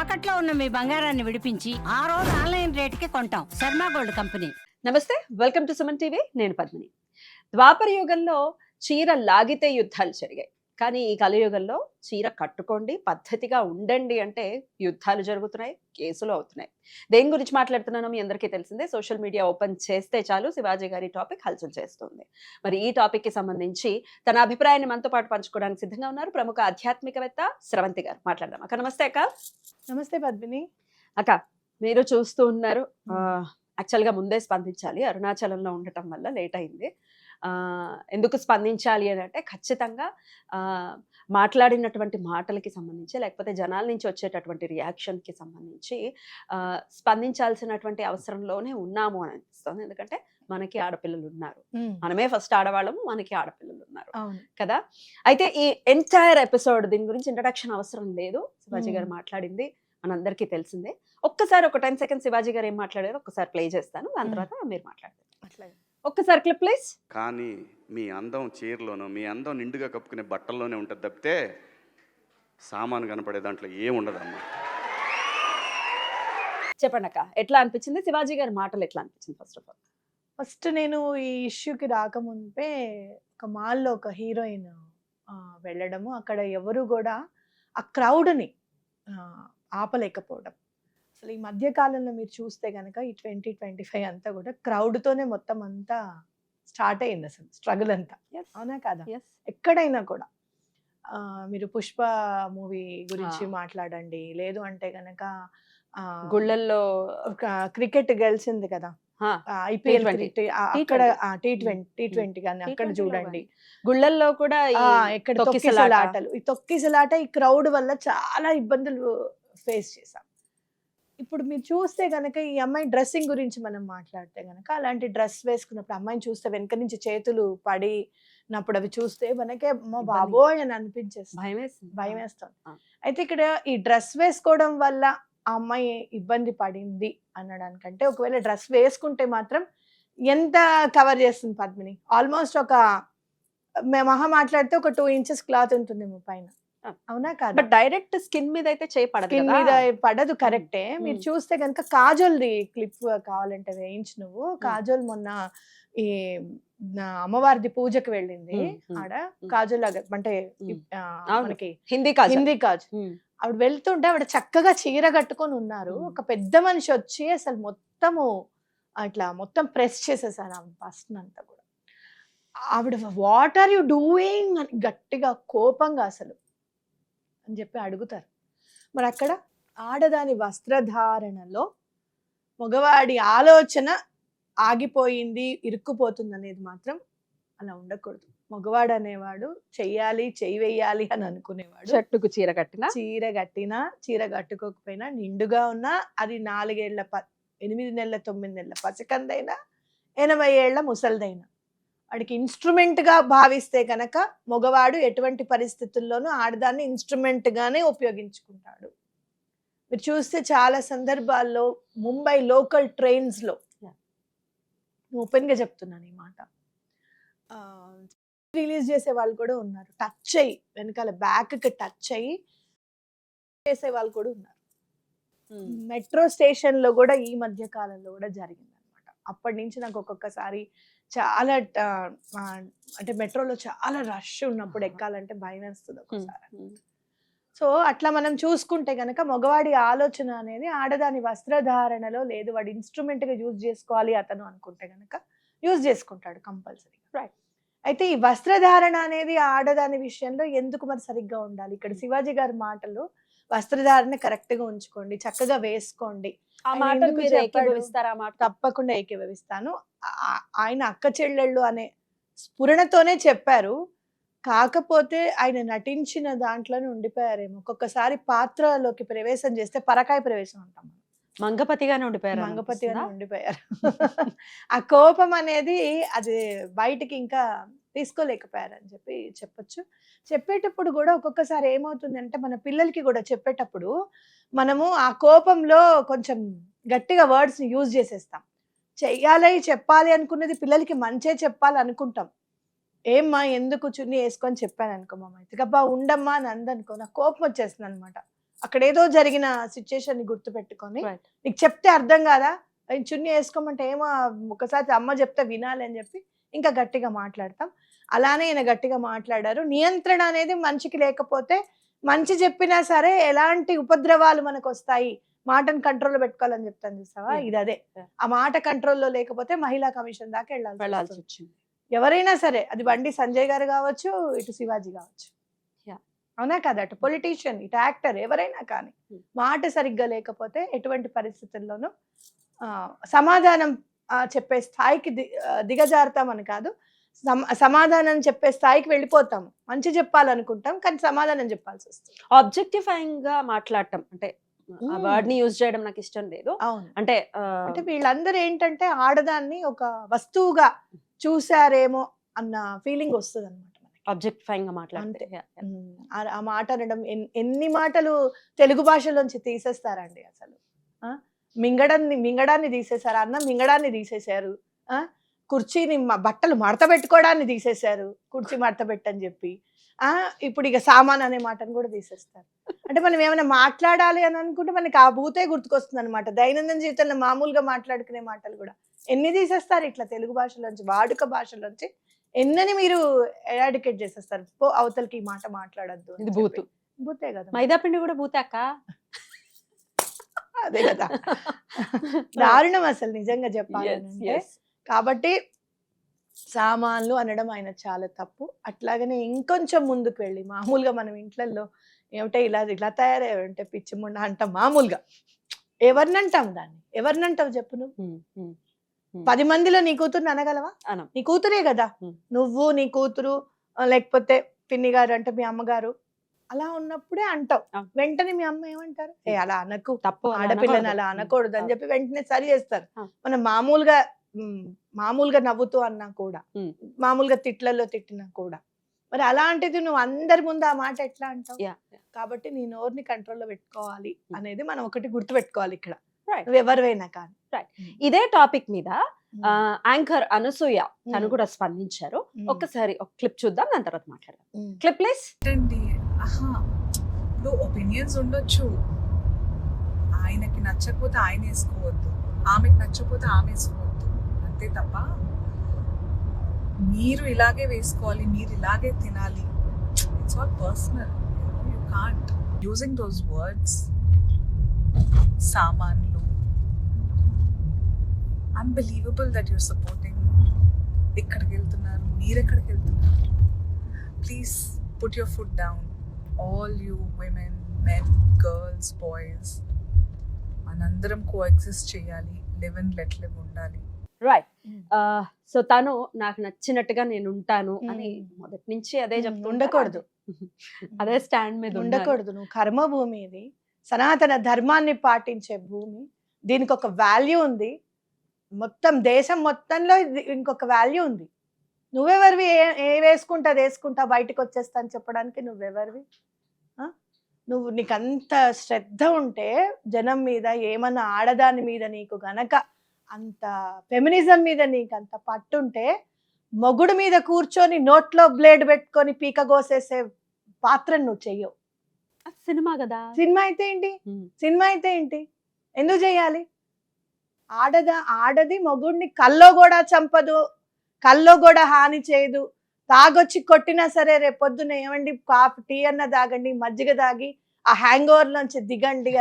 తాకట్లో ఉన్న మీ బంగారాన్ని విడిపించి ఆ రోజు ఆన్లైన్ రేటుకి కొంటాం. Sharma gold company. నమస్తే, వెల్కమ్ టు సుమన్ టీవీ. నేను పద్మిని. ద్వాపర యుగంలో చీర లాగితే యుద్ధాలు జరిగాయి. కానీ ఈ కలియుగంలో చీర కట్టుకోండి, పద్ధతిగా ఉండండి అంటే యుద్ధాలు జరుగుతున్నాయి, కేసులు అవుతున్నాయి. దేని గురించి మాట్లాడుతున్నానో మీ అందరికీ తెలిసిందే. సోషల్ మీడియా ఓపెన్ చేస్తే చాలు శివాజీ గారి టాపిక్ హల్చల్ చేస్తుంది. మరి ఈ టాపిక్ కి సంబంధించి తన అభిప్రాయాన్ని మనతో పాటు పంచుకోవడానికి సిద్ధంగా ఉన్నారు ప్రముఖ ఆధ్యాత్మికవేత్త స్రవంతి గారు. మాట్లాడదాం అక్క. నమస్తే అక్క. నమస్తే పద్మిని. అక్క, మీరు చూస్తూ ఉన్నారు, యాక్చువల్గా ముందే స్పందించాలి, అరుణాచలంలో ఉండటం వల్ల లేట్ అయింది. ఎందుకు స్పందించాలి అని అంటే ఖచ్చితంగా మాట్లాడినటువంటి మాటలకి సంబంధించి లేకపోతే జనాల నుంచి వచ్చేటటువంటి రియాక్షన్కి సంబంధించి స్పందించాల్సినటువంటి అవసరంలోనే ఉన్నాము అని అనిపిస్తుంది. ఎందుకంటే మనకి ఆడపిల్లలు ఉన్నారు, మనమే ఫస్ట్ ఆడవాళ్ళము, మనకి ఆడపిల్లలు ఉన్నారు కదా. అయితే ఈ ఎంటైర్ ఎపిసోడ్ దీని గురించి ఇంట్రడక్షన్ అవసరం లేదు, శివాజీ గారు మాట్లాడింది మనందరికీ తెలిసిందే. ఒక్కసారి ఒక 10 seconds శివాజీ గారు ఏం మాట్లాడారో ఒక్కసారి ప్లే చేస్తాను, దాని తర్వాత మీరు మాట్లాడతారు. ఒక్కసారి క్లిప్ ప్లీజ్. కానీ మీ అందం చీరలోనూ, మీ అందం నిండుగా కప్పుకునే బట్టల్లోనే ఉంటుంది తప్పితే సామాను కనపడే దాంట్లో ఏముండదమ్మా. చెప్పండి అక్క, ఎట్లా అనిపించింది శివాజీ గారి మాటలు, ఎట్లా అనిపించింది? ఫస్ట్ నేను ఈ ఇష్యూకి రాకముందే ఒక మాల్లో ఒక హీరోయిన్ వెళ్ళడము, అక్కడ ఎవరు కూడా ఆ క్రౌడ్ని ఆపలేకపోవడం. అసలు ఈ మధ్య కాలంలో మీరు చూస్తే కనుక ఈ 2025 అంతా కూడా క్రౌడ్తోనే మొత్తం అంతా స్టార్ట్ అయింది, అసలు స్ట్రగుల్ అంతా. అవునా కదా? ఎక్కడైనా కూడా మీరు పుష్ప మూవీ గురించి మాట్లాడండి, లేదు అంటే గనక గుళ్ళల్లో క్రికెట్ గెలిచింది కదా, ఐపీఎల్ అక్కడ T20 కానీ అక్కడ చూడండి, గుళ్ళల్లో కూడా ఎక్కడ తొక్కిసలాటలు, ఈ తొక్కిసలాట ఈ క్రౌడ్ వల్ల చాలా ఇబ్బందులు ఫేస్ చేశాం. ఇప్పుడు మీరు చూస్తే గనక ఈ అమ్మాయి డ్రెస్సింగ్ గురించి మనం మాట్లాడితే గనక, అలాంటి డ్రెస్ వేసుకున్నప్పుడు అమ్మాయిని చూస్తే వెనక నుంచి చేతులు పడినప్పుడు అవి చూస్తే మనకే అమ్మ బాబోయ్ అని అనిపించేస్తుంది, భయం వేస్తుంది. అయితే ఇక్కడ ఈ డ్రెస్ వేసుకోవడం వల్ల ఆ అమ్మాయి ఇబ్బంది పడింది అనడానికంటే, ఒకవేళ డ్రెస్ వేసుకుంటే మాత్రం ఎంత కవర్ చేస్తుంది పద్మిని? ఆల్మోస్ట్ ఒక మహా మాట్లాడితే ఒక 2 inches క్లాత్ ఉంటుందేమో పైన. అవునా కాదు? బట్ డైరెక్ట్ స్కిన్ మీద అయితే స్కిన్ మీద పడదు, కరెక్టే. మీరు చూస్తే కనుక కాజోల్ది క్లిప్ కావాలంటే వేయించి, నువ్వు కాజోల్ మొన్న ఈ అమ్మవారిది పూజకి వెళ్ళింది, ఆడ కాజోల్ లాగా అంటే మనకి హిందీ కాజోల్, ఆవిడ వెళ్తుంటే ఆవిడ చక్కగా చీర కట్టుకొని ఉన్నారు. ఒక పెద్ద మనిషి వచ్చి అసలు మొత్తము అట్లా మొత్తం ప్రెస్ చేసేసారు ఆమె ఫస్ట్ అంతా కూడా. ఆవిడ వాట్ ఆర్ యు డూయింగ్ అని గట్టిగా కోపంగా అసలు అని చెప్పి అడుగుతారు. మరి అక్కడ ఆడదాని వస్త్రధారణలో మగవాడి ఆలోచన ఆగిపోయింది, ఇరుక్కుపోతుంది అనేది మాత్రం అలా ఉండకూడదు. మగవాడు అనేవాడు చెయ్యాలి, చెయ్యి వేయాలి అని అనుకునేవాడు. చెట్టుకు చీర కట్టినా, చీర కట్టుకోకపోయినా, నిండుగా ఉన్నా, అది 4 ఏళ్ల 8 నెలల 9 నెలల పసికందైనా, 80 ఏళ్ల ముసల్దైనా, వాడికి ఇన్స్ట్రుమెంట్ గా భావిస్తే కనుక మగవాడు ఎటువంటి పరిస్థితుల్లోనూ ఆడదాన్ని ఇన్స్ట్రుమెంట్ గానే ఉపయోగించుకుంటాడు. మీరు చూస్తే చాలా సందర్భాల్లో ముంబై లోకల్ ట్రైన్స్ లో, ఓపెన్ గా చెప్తున్నాను ఈ మాట, రిలీజ్ చేసే వాళ్ళు కూడా ఉన్నారు. టచ్ అయ్యి వెనకాల బ్యాక్ కి టచ్ అయ్యి చేసే వాళ్ళు కూడా ఉన్నారు. మెట్రో స్టేషన్ లో కూడా ఈ మధ్య కాలంలో కూడా జరిగింది అనమాట. అప్పటి నుంచి నాకు ఒక్కొక్కసారి చాలా అంటే మెట్రోలో చాలా రష్ ఉన్నప్పుడు ఎక్కాలంటే భయం వేస్తుంది ఒకసారి. సో అట్లా మనం చూసుకుంటే కనుక మగవాడి ఆలోచన అనేది ఆడదాని వస్త్రధారణలో లేదు. వాడు ఇన్స్ట్రుమెంట్ గా యూజ్ చేసుకోవాలి అతను అనుకుంటే కనుక యూజ్ చేసుకుంటాడు కంపల్సరీ. రైట్. అయితే ఈ వస్త్రధారణ అనేది ఆడదాని విషయంలో ఎందుకు మరి సరిగ్గా ఉండాలి? ఇక్కడ శివాజీ గారి మాటలు వస్త్రధారణ కరెక్ట్ గా ఉంచుకోండి, చక్కగా వేసుకోండి, తప్పకుండా ఏకీభవిస్తాను. ఆయన అక్క చెల్లెళ్ళు అనే స్ఫురణతోనే చెప్పారు. కాకపోతే ఆయన నటించిన దాంట్లోనే ఉండిపోయారేమో. ఒక్కొక్కసారి పాత్రలోకి ప్రవేశం చేస్తే పరకాయ ప్రవేశం అంటాం, మంగపతిగానే ఉండిపోయారు. ఆ కోపం అనేది అది బయటికి ఇంకా తీసుకోలేకపోయారని చెప్పి చెప్పొచ్చు. చెప్పేటప్పుడు కూడా ఒక్కొక్కసారి ఏమవుతుంది అంటే, మన పిల్లలకి కూడా చెప్పేటప్పుడు మనము ఆ కోపంలో కొంచెం గట్టిగా వర్డ్స్ ని యూజ్ చేసేస్తాం. చెయ్యాలి, చెప్పాలి అనుకున్నది పిల్లలకి మంచే చెప్పాలి అనుకుంటాం. ఏమ్మా ఎందుకు చున్నీ వేసుకొని చెప్పాను అనుకో, మా అయితే గబ్బా ఉండమ్మా అని అందనుకో, నాకు కోపం వచ్చేస్తుంది అనమాట. అక్కడ ఏదో జరిగిన సిచ్యుయేషన్ ని గుర్తు పెట్టుకొని Right. నీకు చెప్తే అర్థం కాదా, అది చున్నీ వేసుకోమంటే ఏమో ఒకసారి అమ్మ చెప్తే వినాలి అని చెప్పి ఇంకా గట్టిగా మాట్లాడతాం. అలానే ఈయన గట్టిగా మాట్లాడారు. నియంత్రణ అనేది మనిషికి లేకపోతే మంచి చెప్పినా సరే ఎలాంటి ఉపద్రవాలు మనకు వస్తాయి, మాటను కంట్రోల్లో పెట్టుకోవాలని చెప్తాను చూస్తావా, Yeah. ఇది అదే. Yeah. ఆ మాట కంట్రోల్లో లేకపోతే మహిళా కమిషన్ దాకా వెళ్ళాల్సి వెళ్ళాల్సి వస్తుంది. వచ్చింది. ఎవరైనా సరే, అది బండి సంజయ్ గారు కావచ్చు, ఇటు శివాజీ కావచ్చు, Yeah. అవునా కదా, అటు పొలిటీషియన్ ఇటు యాక్టర్ ఎవరైనా కానీ మాట సరిగ్గా లేకపోతే ఎటువంటి పరిస్థితుల్లోనూ సమాధానం చెప్పే స్థాయికి దిగజారుతామని కాదు, సమాధానం చెప్పే స్థాయికి వెళ్ళిపోతాం. మంచి చెప్పాలనుకుంటాం కానీ సమాధానం చెప్పాల్సి వస్తుంది. ఆబ్జెక్టిఫైయింగ్ గా మాట్లాడటం అంటే ఆ వర్డ్ ని యూజ్ చేయడం నాకు ఇష్టం లేదు. అవును, అంటే అంటే వీళ్ళందరూ ఏంటంటే ఆడదాన్ని ఒక వస్తువుగా చూసారేమో అన్న ఫీలింగ్ వస్తుంది అనమాట. ఆబ్జెక్టిఫైయింగ్ గా మాట్లాడితే ఆ మాట అనడం ఎన్ని మాటలు తెలుగు భాషలోంచి తీసేస్తారండి అసలు. మింగడాన్ని తీసేశారు, అన్నం మింగడాన్ని తీసేశారు, కుర్చీని బట్టలు మడత పెట్టుకోవడాన్ని తీసేశారు, కుర్చీ మడత పెట్టని చెప్పి. ఇప్పుడు ఇక సామాన్ అనే మాటను కూడా తీసేస్తారు. అంటే మనం ఏమైనా మాట్లాడాలి అని అనుకుంటే మనకి ఆ భూతే గుర్తుకొస్తుంది అనమాట. దైనందిన జీవితంలో మామూలుగా మాట్లాడుకునే మాటలు కూడా ఎన్ని తీసేస్తారు ఇట్లా తెలుగు భాషలోంచి, వాడుక భాషలోంచి ఎన్నని మీరు ఎరాడికేట్ చేసేస్తారు. అవతలకి ఈ మాట మాట్లాడద్దు, ఇది బూతు. బూతే కదా, మైదాపిండి కూడా బూతాక. అదే కదా దారుణం అసలు నిజంగా చెప్పాలంటే. కాబట్టి సామాన్లు అనడం ఆయన చాలా తప్పు. అట్లాగనే ఇంకొంచెం ముందుకు వెళ్ళి మామూలుగా మనం ఇంట్లలో ఏమిటో ఇలా తయారయ్యావంటే పిచ్చి ముండ అంటాం మామూలుగా. ఎవరినంటాం దాన్ని, ఎవరినంటావు చెప్పు నువ్వు? 10 మందిలో నీ కూతురుని అనగలవా? నీ కూతురే కదా, నువ్వు నీ కూతురు లేకపోతే పిన్ని గారు అంటే మీ అమ్మగారు అలా ఉన్నప్పుడే అంటావు. వెంటనే మీ అమ్మ ఏమంటారు, అలా అనకు, తప్పు, ఆడపిల్లని అలా అనకూడదు అని చెప్పి వెంటనే సరి చేస్తారు. మనం మామూలుగా నవ్వుతూ అన్నా కూడా, మామూలుగా తిట్లలో తిట్టినా కూడా. మరి అలాంటిది నువ్వు అందరి ముందు ఆ మాట ఎట్లా అంటావు? కాబట్టి నీ నోరుని కంట్రోల్లో పెట్టుకోవాలి అనేది మనం ఒకటి గుర్తు పెట్టుకోవాలి ఇక్కడ, నువ్వు ఎవరివైనా కానీ. ఇదే టాపిక్ మీద యాంకర్ అనసూయ తను కూడా స్పందించారు. ఒక్కసారి ఒక క్లిప్ చూద్దాం, దాని తర్వాత మాట్లాడదాం. Clip please. ఒపీనియన్స్ ఉండొచ్చు, ఆయనకి నచ్చకపోతే ఆయన వేసుకోవద్దు, ఆమెకి నచ్చకపోతే ఆమె వేసుకోవద్దు, అంతే తప్ప మీరు ఇలాగే వేసుకోవాలి, మీరు ఇలాగే తినాలి, it's all personal. You can't using those words. సామాన్లు, అన్బిలీవబుల్ దట్ యూర్ సపోర్టింగ్. ఎక్కడికి వెళ్తున్నారు, మీరు ఎక్కడికి వెళ్తున్నారు? Please put your foot down. All you women, men, girls, boys, మనందరం కోఎగ్జిస్ట్ చేయాలి, లివ్ అండ్ లెట్ లివ్ ఉండాలి. రైట్. సో తను నాకు నచ్చినట్టుగా నేను ఉంటాను అని మొదటి నుంచి అదే చెప్తూ ఉండకూడదు, అదే స్టాండ్ మీద ఉండకూడదు. నువ్వు కర్మభూమి, ఇది సనాతన ధర్మాన్ని పాటించే భూమి, దీనికి ఒక వాల్యూ ఉంది. మొత్తం దేశం మొత్తంలో ఇంకొక వాల్యూ ఉంది. నువ్వెవరివి? ఏ వేసుకుంటా అది వేసుకుంటా బయటకు వచ్చేస్తా అని చెప్పడానికి నువ్వెవరివి? నువ్వు నీకు అంత శ్రద్ధ ఉంటే జనం మీద, ఏమన్నా ఆడదాని మీద నీకు గనక అంత ఫెమినిజం మీద నీకు అంత పట్టుంటే, మొగుడు మీద కూర్చొని నోట్లో బ్లేడ్ పెట్టుకొని పీక కోసేసే పాత్రను నువ్వు చెయ్యవు. సినిమా కదా, సినిమా అయితే ఏంటి, సినిమా అయితే ఏంటి, ఎందుకు చెయ్యాలి? ఆడది మొగుడిని కల్లో కూడా చంపదు, కల్లో కూడా హాని చేయదు. తాగొచ్చి కొట్టినా సరే రేపొద్దున ఏమండి కాఫీ టీ అన్న తాగండి, మజ్జిగ తాగి ఆ హ్యాంగ్ ఓవర్ నుంచి దిగండి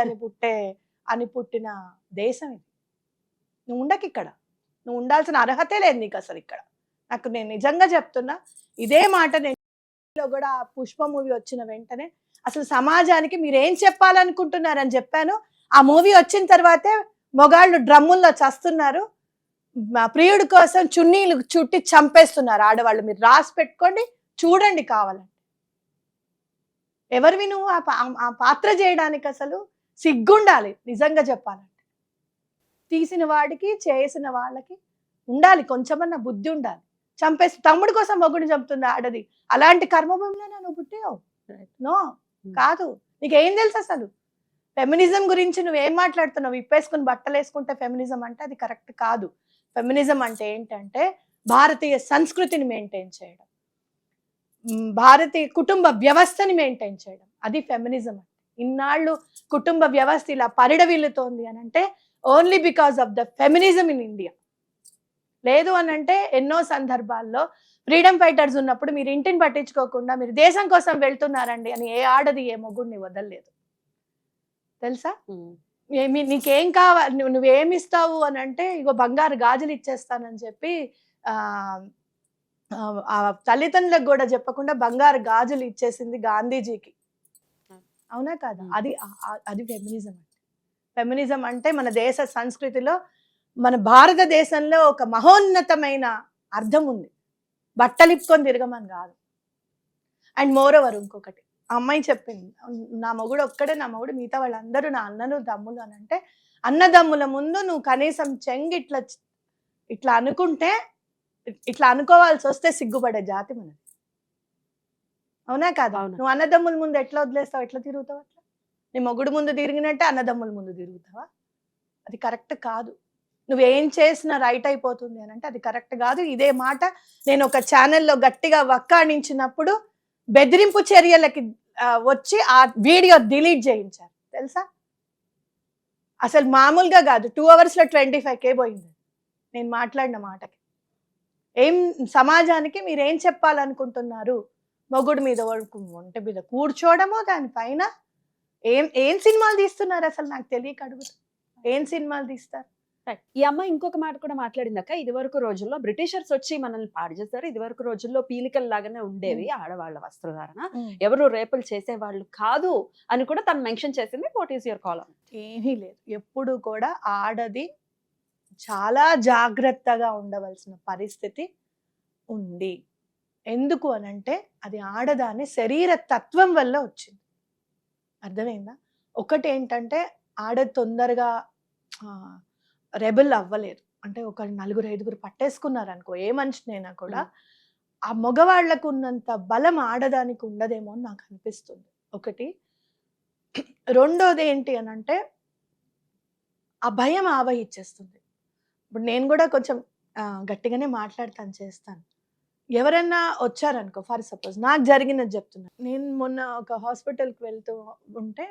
అని పుట్టిన దేశం ఇది. నువ్వు ఉండకి ఇక్కడ, నువ్వు ఉండాల్సిన అర్హతే లేదు నీకు అసలు ఇక్కడ. నేను నిజంగా చెప్తున్నా ఇదే మాట. నేను కూడా ఆ పుష్ప మూవీ వచ్చిన వెంటనే అసలు సమాజానికి మీరు ఏం చెప్పాలనుకుంటున్నారని చెప్పాను. ఆ మూవీ వచ్చిన తర్వాతే మొగాళ్ళు డ్రమ్ముల్లో చస్తున్నారు, ప్రియుడి కోసం చున్నీలు చుట్టి చంపేస్తున్నారు ఆడవాళ్ళు. మీరు రాసి పెట్టుకోండి, చూడండి కావాలంటే. ఎవరివి నువ్వు ఆ పాత్ర చేయడానికి? అసలు సిగ్గుండాలి నిజంగా చెప్పాలంటే. తీసిన వాడికి చేసిన వాళ్ళకి ఉండాలి, కొంచెమన్నా బుద్ధి ఉండాలి. చంపేసి తమ్ముడి కోసం మొగుడిని చంపుతుంది ఆడది. అలాంటి కర్మభూమిలో నువ్వు పుట్టావు? నో, కాదు. నీకేం తెలుసు అసలు ఫెమినిజం గురించి? నువ్వేం మాట్లాడుతున్నావు? విప్పేసుకుని బట్టలు వేసుకుంటే ఫెమినిజం అంటే అది కరెక్ట్ కాదు. ఫెమినిజం అంటే ఏంటంటే భారతీయ సంస్కృతిని మెయింటైన్ చేయడం, భారతీయ కుటుంబ వ్యవస్థని మెయింటైన్ చేయడం, అది ఫెమినిజం అంటే. ఇన్నాళ్ళు కుటుంబ వ్యవస్థ ఇలా పరిడవిల్లుతోంది అని అంటే only because of the feminism in India. లేదు అని అంటే ఎన్నో సందర్భాల్లో ఫ్రీడమ్ ఫైటర్స్ ఉన్నప్పుడు మీరు ఇంటిని పట్టించుకోకుండా మీరు దేశం కోసం వెళ్తున్నారండి అని ఏ ఆడది ఏ మొగుడిని వదలలేదు తెలుసా. నీకేం కావాలి, నువ్వేమి ఇస్తావు అని అంటే ఇగో బంగారు గాజులు ఇచ్చేస్తానని చెప్పి ఆ తల్లిదండ్రులకు కూడా చెప్పకుండా బంగారు గాజులు ఇచ్చేసింది గాంధీజీకి. అవునా కాదా? అది ఫెమినిజం అంటే. ఫెమినిజం అంటే మన దేశ సంస్కృతిలో మన భారతదేశంలో ఒక మహోన్నతమైన అర్థం ఉంది. బట్టలిప్పుకొని తిరగమని కాదు. అండ్ మోర్ ఓవర్ ఇంకొకటి అమ్మాయి చెప్పింది, నా మొగుడు ఒక్కడే నా మొగుడు, మిగతా వాళ్ళందరూ నా అన్నలు తమ్ములు అని అంటే అన్నదమ్ముల ముందు నువ్వు కనీసం చెంగి ఇట్లా అనుకుంటే, ఇట్లా అనుకోవాల్సి వస్తే సిగ్గుపడే జాతి మనది. అవునా కాదా? నువ్వు అన్నదమ్ముల ముందు ఎట్లా వదిలేస్తావు, ఎట్లా తిరుగుతావు? అట్లా నీ మొగుడు ముందు తిరిగినట్టే అన్నదమ్ముల ముందు తిరుగుతావా? అది కరెక్ట్ కాదు. నువ్వేం చేసినా రైట్ అయిపోతుంది అని అంటే అది కరెక్ట్ కాదు. ఇదే మాట నేను ఒక ఛానల్లో గట్టిగా వక్కాణించినప్పుడు బెదిరింపు చర్యలకి వచ్చి ఆ వీడియో డిలీట్ చేయించారు తెలుసా. అసలు మామూలుగా కాదు, 2 hours లో 25K పోయింది నేను మాట్లాడిన మాటకి. ఏం సమాజానికి మీరేం చెప్పాలనుకుంటున్నారు? మొగుడు మీద ఒంటి మీద కూర్చోవడమో, దానిపైన ఏం సినిమాలు తీస్తున్నారు అసలు నాకు తెలియక అడుగుతా. ఏం సినిమాలు తీస్తారు? ఈ అమ్మాయి ఇంకొక మాట కూడా మాట్లాడిందాక, ఇది వరకు రోజుల్లో బ్రిటిషర్స్ వచ్చి మనల్ని పాడు చేస్తారు, ఇది వరకు రోజుల్లో పీలికల్ లాగానే ఉండేవి ఆడవాళ్ళ వస్త్రధారణ, ఎవరు రేపులు చేసేవాళ్ళు కాదు అని కూడా తను మెన్షన్ చేసింది. What is your call? ఏమీ లేదు. ఎప్పుడు కూడా ఆడది చాలా జాగ్రత్తగా ఉండవలసిన పరిస్థితి ఉంది. ఎందుకు అనంటే అది ఆడదాని శరీర తత్వం వల్ల వచ్చింది. అర్థమైందా? ఒకటి ఏంటంటే ఆడది తొందరగా రెబెల్ అవ్వలేదు. అంటే ఒక 4-5 పట్టేసుకున్నారు అనుకో ఏ మనిషినైనా కూడా, ఆ మగవాళ్లకు ఉన్నంత బలం ఆడదానికి ఉండదేమో అని నాకు అనిపిస్తుంది. ఒకటి. రెండోది ఏంటి అని అంటే ఆ భయం ఆవహించేస్తుంది. ఇప్పుడు నేను కూడా కొంచెం గట్టిగానే మాట్లాడతాను, చేస్తాను. ఎవరన్నా వచ్చారనుకో, ఫర్ సపోజ్ నాకు జరిగినది చెప్తున్నా. నేను మొన్న ఒక హాస్పిటల్కి వెళ్తూ ఉంటే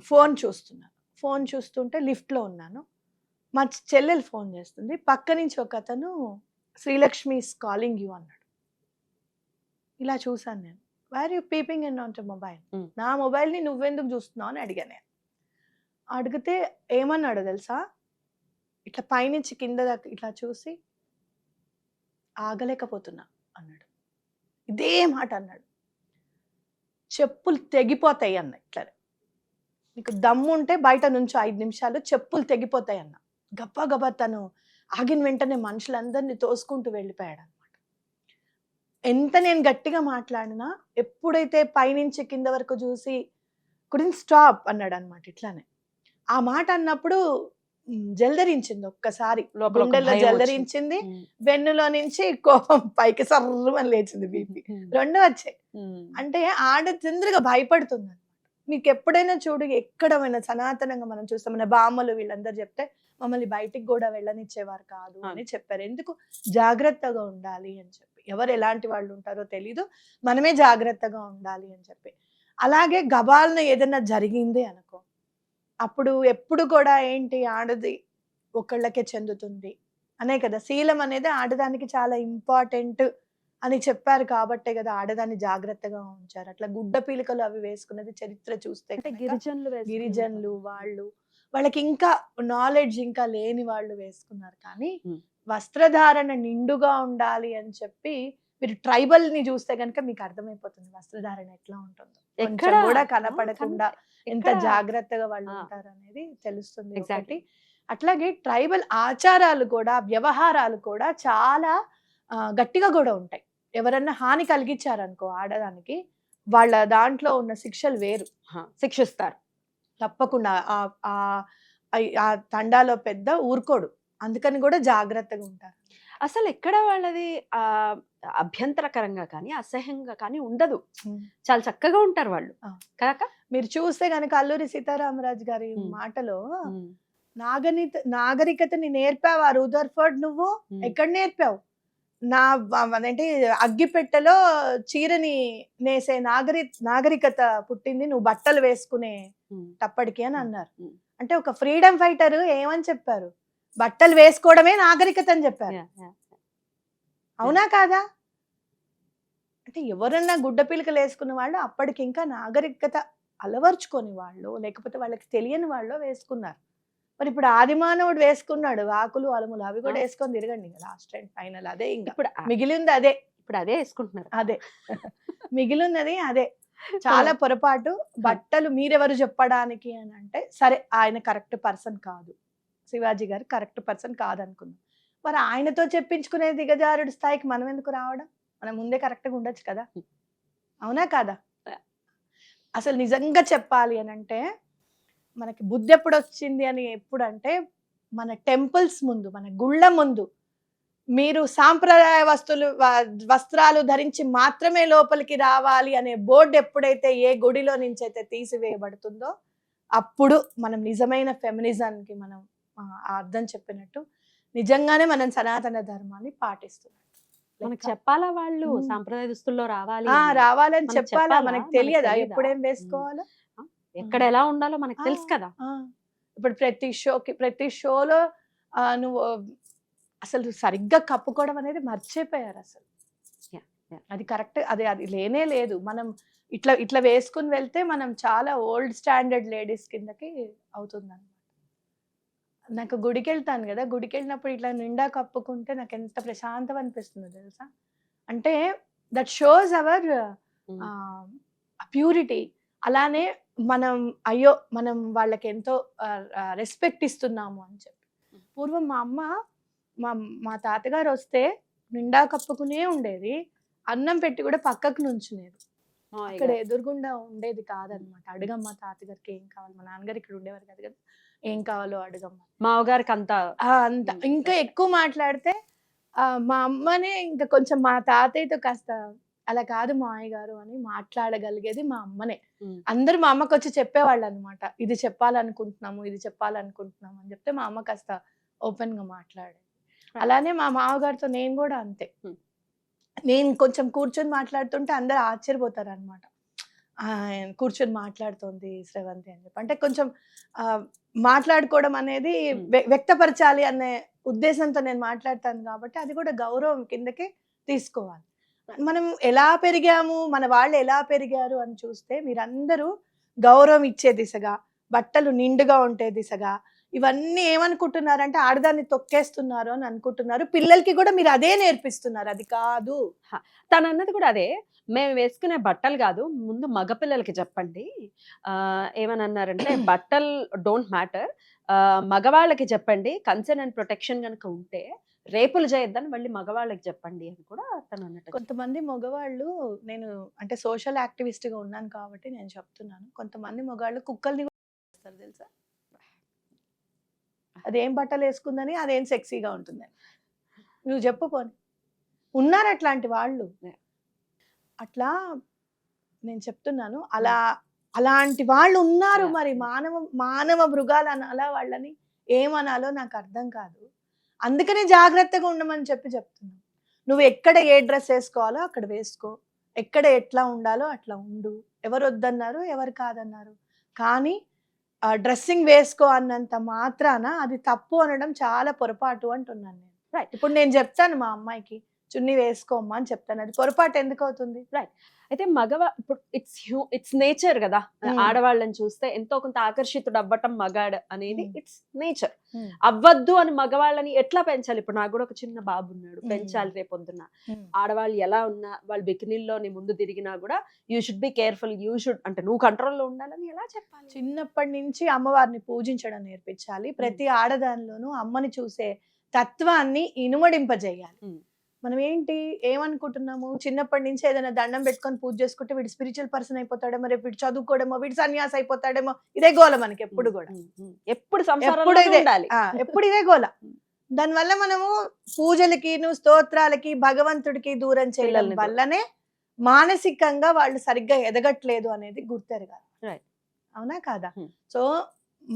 ఫోన్ చూస్తుంటే లిఫ్ట్లో ఉన్నాను. మా చెల్లెలు ఫోన్ చేస్తుంది. పక్క నుంచి ఒక అతను శ్రీలక్ష్మి ఈస్ కాలింగ్ యూ అన్నాడు. ఇలా చూసాను నేను. Where you peeping in on to mobile? నా మొబైల్ని నువ్వెందుకు చూస్తున్నావు అని అడిగాను నేను. అడిగితే ఏమన్నాడు తెలుసా? ఇట్లా పైనుంచి కింద దాకా ఇట్లా చూసి ఆగలేకపోతున్నా అన్నాడు. ఇదే మాట అన్నాడు. చెప్పులు తెగిపోతాయి అన్న. ఇట్లా నీకు దమ్ము ఉంటే బయట నుంచి 5 నిమిషాలు చెప్పులు తెగిపోతాయి అన్న. గబ్బా తను ఆగిన వెంటనే మనుషులందరినీ తోసుకుంటూ వెళ్ళిపోయాడు అనమాట. ఎంత నేను గట్టిగా మాట్లాడినా ఎప్పుడైతే పైనుంచి కింద వరకు చూసి కుడెంట్ స్టాప్ అన్నాడు అనమాట. ఇట్లానే ఆ మాట అన్నప్పుడు జల్దరించింది, ఒక్కసారి గుండెల్లో జల్దరించింది, వెన్నులో నుంచి కోపం పైకి సర్రమని లేచింది, బీపీ 2 వచ్చాయి. అంటే ఆడ చంద్రగా భయపడుతుంది అనమాట. మీకు ఎప్పుడైనా చూడు, ఎక్కడైనా సనాతనంగా మనం చూస్తాం, మన బామ్మలు వీళ్ళందరూ చెప్తే మమ్మల్ని బయటికి కూడా వెళ్ళనిచ్చేవారు కాదు అని చెప్పారు. ఎందుకు? జాగ్రత్తగా ఉండాలి అని చెప్పి. ఎవరు ఎలాంటి వాళ్ళు ఉంటారో తెలీదు, మనమే జాగ్రత్తగా ఉండాలి అని చెప్పి. అలాగే గబాలను ఏదైనా జరిగింది అనుకో, అప్పుడు ఎప్పుడు కూడా ఏంటి, ఆడది ఒకళ్ళకే చెందుతుంది అనే కదా. శీలం అనేది ఆడదానికి చాలా ఇంపార్టెంట్ అని చెప్పారు కాబట్టే కదా ఆడదాన్ని జాగ్రత్తగా ఉంచారు. అట్లా గుడ్డ పీలికలు అవి వేసుకున్నది చరిత్ర చూస్తే గిరిజనులు వాళ్ళకి ఇంకా నాలెడ్జ్ ఇంకా లేని వాళ్ళు వేసుకున్నారు. కానీ వస్త్రధారణ నిండుగా ఉండాలి అని చెప్పి మీరు ట్రైబల్ ని చూస్తే కనుక మీకు అర్థమైపోతుంది వస్త్రధారణ ఎట్లా ఉంటుందో. ఎక్కడ కూడా కనపడకుండా ఎంత జాగ్రత్తగా వాళ్ళు ఉంటారు అనేది తెలుస్తుంది. ఒకటి. అట్లాగే ట్రైబల్ ఆచారాలు కూడా, వ్యవహారాలు కూడా చాలా గట్టిగా కూడా ఉంటాయి. ఎవరన్నా హాని కలిగించారనుకో ఆడదానికి, వాళ్ళ దాంట్లో ఉన్న శిక్షలు వేరు, శిక్షిస్తారు తప్పకుండా. ఆ తండాలో పెద్ద ఊరుకోడు, అందుకని కూడా జాగ్రత్తగా ఉంటారు. అసలు ఎక్కడ వాళ్ళది అభ్యంతరకరంగా కానీ అసహ్యంగా కానీ ఉండదు, చాలా చక్కగా ఉంటారు వాళ్ళు కాక. మీరు చూస్తే కనుక అల్లూరి సీతారామరాజు గారి మాటలో నాగరికతని నేర్పావా రూదర్ఫర్డ్? నువ్వు ఎక్కడ నేర్పావు? నా అదేంటి అగ్గిపెట్టెలో చీరని నేసే నాగరికత పుట్టింది నువ్వు బట్టలు వేసుకునే టప్పటికి అని అన్నారు. అంటే ఒక ఫ్రీడమ్ ఫైటర్ ఏమని చెప్పారు, బట్టలు వేసుకోవడమే నాగరికత అని చెప్పారు. అవునా కాదా? అంటే ఎవరన్నా గుడ్డ పిలకలు వేసుకున్న వాళ్ళు అప్పటికి ఇంకా నాగరికత అలవర్చుకొని వాళ్ళు, లేకపోతే వాళ్ళకి తెలియని వాళ్ళు వేసుకున్నారు. మరి ఇప్పుడు ఆదిమానవుడు వేసుకున్నాడు ఆకులు అలములు, అవి కూడా వేసుకొని తిరగండి లాస్ట్ అండ్ ఫైనల్. అదే ఇంకా ఇప్పుడు మిగిలింది అదే. ఇప్పుడు అదే వేసుకుంటున్నారు. అదే మిగిలినది అదే. చాలా పొరపాటు. బట్టలు మీరెవరు చెప్పడానికి అని అంటే, సరే ఆయన కరెక్ట్ పర్సన్ కాదు, శివాజీ గారు కరెక్ట్ పర్సన్ కాదనుకున్నాం. మరి ఆయనతో చెప్పించుకునే దిగజారుడు స్థాయికి మనం ఎందుకు రావడం? మనం ముందే కరెక్ట్గా ఉండొచ్చు కదా. అవునా కాదా? అసలు నిజంగా చెప్పాలి అని అంటే, మనకి బుద్ధి ఎప్పుడు వచ్చింది అని ఎప్పుడంటే, మన టెంపుల్స్ ముందు, మన గుళ్ళ ముందు మీరు సాంప్రదాయ వస్త్రాలు ధరించి మాత్రమే లోపలికి రావాలి అనే బోర్డు ఎప్పుడైతే ఏ గుడిలో నుంచి అయితే తీసివేయబడుతుందో, అప్పుడు మనం నిజమైన ఫెమినిజానికి మనం అర్థం చెప్పినట్టు నిజంగానే మనం సనాతన ధర్మాన్ని పాటిస్తున్నాం. మనకు చెప్పాలా వాళ్ళు సాంప్రదాయ దుస్తుల్లో రావాలి రావాలని మనకు చెప్పాలా? చెప్పాలా? మనకు మనకు తెలియదా తెలీదా? ఎప్పుడేం వేసుకోవాలో? ఎక్కడ ఎలా ఉండాలో మనకు తెలుసు కదా. ఇప్పుడు ప్రతి షోలో నువ్వు అసలు సరిగ్గా కప్పుకోవడం అనేది మర్చిపోయారు అసలు. అది కరెక్ట్, అది లేనే లేదు. మనం ఇట్లా వేసుకుని వెళ్తే మనం చాలా ఓల్డ్ స్టాండర్డ్ లేడీస్ కిందకి అవుతుంది అనమాట. నాకు గుడికి వెళ్తాను కదా, గుడికి వెళ్ళినప్పుడు ఇట్లా నిండా కప్పుకుంటే నాకు ఎంత ప్రశాంతం అనిపిస్తుందో తెలుసా. అంటే దట్ షోస్ అవర్ ప్యూరిటీ. అలానే మనం అయ్యో మనం వాళ్ళకి ఎంతో రెస్పెక్ట్ ఇస్తున్నాము అని చెప్పి. పూర్వం మా అమ్మ మా తాతగారు వస్తే నిండా కప్పుకునే ఉండేది, అన్నం పెట్టి కూడా పక్కకు నుంచునేది. అక్కడ ఎదురుగుండా ఉండేది కాదనమాట. అడగమ్మ తాతగారికి ఏం కావాలి, మా నాన్నగారు ఇక్కడ ఉండేవారు కదా కదా, ఏం కావాలో అడగమ్మ. మావగారికి అంత ఇంకా ఎక్కువ మాట్లాడితే మా అమ్మనే ఇంకా కొంచెం మా తాతయ్యతో కాస్త అలా కాదు మావయ్య గారు అని మాట్లాడగలిగేది మా అమ్మనే. అందరూ మా అమ్మకి వచ్చి చెప్పేవాళ్ళు అనమాట, ఇది చెప్పాలనుకుంటున్నాము అని చెప్తే మా అమ్మ కాస్త ఓపెన్ గా మాట్లాడేది. అలానే మా మామగారితో నేను కూడా అంతే. నేను కొంచెం కూర్చొని మాట్లాడుతుంటే అందరు ఆశ్చర్యపోతారు అనమాట, కూర్చొని మాట్లాడుతోంది శ్రవంతి అని చెప్పి. అంటే కొంచెం మాట్లాడుకోవడం అనేది వ్యక్తపరచాలి అనే ఉద్దేశంతో నేను మాట్లాడతాను కాబట్టి అది కూడా గౌరవం కిందకి తీసుకోవాలి. మనం ఎలా పెరిగాము, మన వాళ్ళు ఎలా పెరిగారు అని చూస్తే మీరందరూ గౌరవం ఇచ్చే దిశగా, బట్టలు నిండుగా ఉంటే దిశగా, ఇవన్నీ ఏమనుకుంటున్నారంటే ఆడదాన్ని తొక్కేస్తున్నారు అని అనుకుంటున్నారు. పిల్లలకి కూడా మీరు అదే నేర్పిస్తున్నారు. అది కాదు. తను అన్నది కూడా అదే, మేము వేసుకునే బట్టలు కాదు, ముందు మగపిల్లలకి చెప్పండి. ఏమని అన్నారంటే బట్టలు డోంట్ మ్యాటర్, మగవాళ్ళకి చెప్పండి, కన్సర్న్ అండ్ ప్రొటెక్షన్ కనుక ఉంటే రేపులు చేయొద్దని మళ్ళీ మగవాళ్ళకి చెప్పండి అని కూడా తను అన్నట్టు. కొంతమంది మగవాళ్ళు, నేను అంటే సోషల్ యాక్టివిస్ట్ గా ఉన్నాను కాబట్టి నేను చెప్తున్నాను, కొంతమంది మగవాళ్ళు కుక్కల్ని కూడా చేస్తారు తెలుసా. అదేం బట్టలు వేసుకుందని, అదేం సెక్సీగా ఉంటుందని. నువ్వు చెప్పు పోని, ఉన్నారు అట్లాంటి వాళ్ళు. అట్లా నేను చెప్తున్నాను, అలాంటి వాళ్ళు ఉన్నారు. మరి మానవ మృగాలు అనాలా వాళ్ళని, ఏమనాలో నాకు అర్థం కాదు. అందుకనే జాగ్రత్తగా ఉండమని చెప్తున్నాను. నువ్వు ఎక్కడ ఏ డ్రెస్ వేసుకోవాలో అక్కడ వేసుకో, ఎక్కడ ఎట్లా ఉండాలో అట్లా ఉండు. ఎవరు వద్దన్నారు, ఎవరు కాదన్నారు, కానీ డ్రెస్సింగ్ వేసుకో అన్నంత మాత్రాన అది తప్పు అనడం చాలా పొరపాటు అంటున్నాను నేను. రైట్. ఇప్పుడు నేను చెప్తాను మా అమ్మాయికి చున్నీ వేసుకోమ్మా అని చెప్తాను, అది పొరపాటు ఎందుకు అవుతుంది? రైట్. అయితే ఇప్పుడు ఇట్స్ నేచర్ కదా, ఆడవాళ్ళని చూస్తే ఎంతో కొంత ఆకర్షితుడు అవ్వటం మగాడు అనేది ఇట్స్ నేచర్. అవ్వద్దు అని మగవాళ్ళని ఎట్లా పెంచాలి? ఇప్పుడు నాకు కూడా ఒక చిన్న బాబు ఉన్నాడు, పెంచాలి రేపొద్దున. ఆడవాళ్ళు ఎలా ఉన్నా, వాళ్ళు బికినీల్లో నీ ముందు తిరిగినా కూడా you should be careful, you should, అంటే నువ్వు కంట్రోల్లో ఉండాలని ఎలా చెప్పాలి? చిన్నప్పటి నుంచి అమ్మవారిని పూజించడం నేర్పించాలి. ప్రతి ఆడదానిలోనూ అమ్మని చూసే తత్వాన్ని ఇనుమడింపజేయాలి. మనం ఏమనుకుంటున్నాము, చిన్నప్పటి నుంచి ఏదైనా దండం పెట్టుకొని పూజ చేసుకుంటే వీడు స్పిరిచువల్ పర్సన్ అయిపోతాడేమో, రేపు వీడు చదువుకోవడమో, వీడు సన్యాసి అయిపోతాడేమో, ఇదే గోల మనకి ఎప్పుడు కూడా. ఎప్పుడు ఇదే గోల. దానివల్ల మనము పూజలకి స్తోత్రాలకి భగవంతుడికి దూరం చేయడం వల్లనే మానసికంగా వాళ్ళు సరిగ్గా ఎదగట్లేదు అనేది గుర్తెరగాలి. అవునా కాదా? సో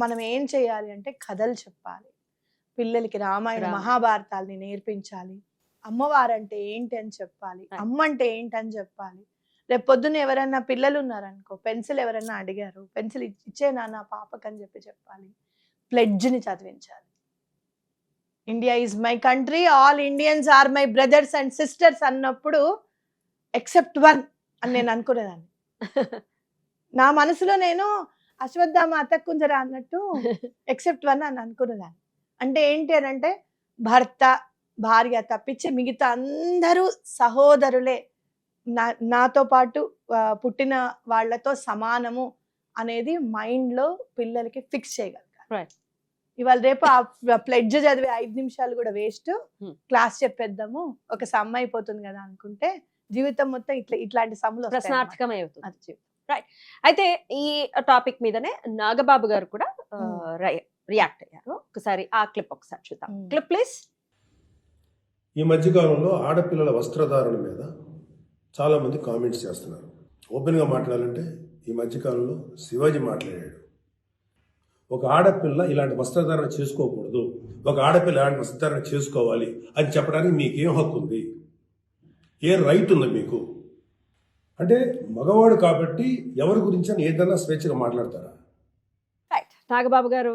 మనం ఏం చేయాలి అంటే కథలు చెప్పాలి పిల్లలకి, రామాయణ మహాభారతాల్ని నేర్పించాలి. అమ్మవారంటే ఏంటి అని చెప్పాలి, Right. అమ్మ అంటే ఏంటి అని చెప్పాలి. రేపు పొద్దున్న ఎవరైనా పిల్లలు ఉన్నారనుకో, పెన్సిల్ ఎవరైనా అడిగారు, పెన్సిల్ ఇచ్చేనా నా పాపకి అని చెప్పాలి. ప్లెడ్జ్ని చదివించాలి. India is my country, all Indians are my brothers and sisters అన్నప్పుడు ఎక్సెప్ట్ వన్ అని నేను అనుకునేదాన్ని. నా మనసులో నేను అశ్వత్థామ అతక్కుంజర అన్నట్టు ఎక్సెప్ట్ వన్ అని అనుకునేదాన్ని. అంటే ఏంటి అని అంటే భర్త భార్య తప్పించి మిగతా అందరూ సహోదరులే, నాతో పాటు పుట్టిన వాళ్ళతో సమానము అనేది మైండ్లో పిల్లలకి ఫిక్స్ చేయగలగాలి. Right. ఇవాళ రేపు ఆ ప్లెడ్జ్ చదివే 5 నిమిషాలు కూడా వేస్ట్, క్లాస్ చెప్పేద్దాము ఒక సమ్ అయిపోతుంది కదా అనుకుంటే జీవితం మొత్తం ఇట్లాంటి సమ్ములు ప్రశ్నార్థకమే అవుతుంది. రైట్. అయితే ఈ టాపిక్ మీదనే నాగబాబు గారు కూడా రియాక్ట్ అయ్యారు. ఒకసారి ఆ క్లిప్ ఒకసారి చూద్దాం. Clip please. ఈ మధ్యకాలంలో ఆడపిల్లల వస్త్రధారణ మీద చాలామంది కామెంట్స్ చేస్తున్నారు. ఓపెన్గా మాట్లాడాలంటే ఈ మధ్యకాలంలో శివాజీ మాట్లాడాడు, ఒక ఆడపిల్ల ఇలాంటి వస్త్రధారణ చేసుకోకూడదు, ఒక ఆడపిల్ల ఇలాంటి వస్త్రధారణ చేసుకోవాలి అని చెప్పడానికి మీకేం హక్కు ఉంది, ఏ రైట్ ఉంది మీకు? అంటే మగవాడు కాబట్టి ఎవరి గురించి అని ఏదైనా స్వేచ్ఛగా మాట్లాడతారా? రైట్. నాగబాబు గారు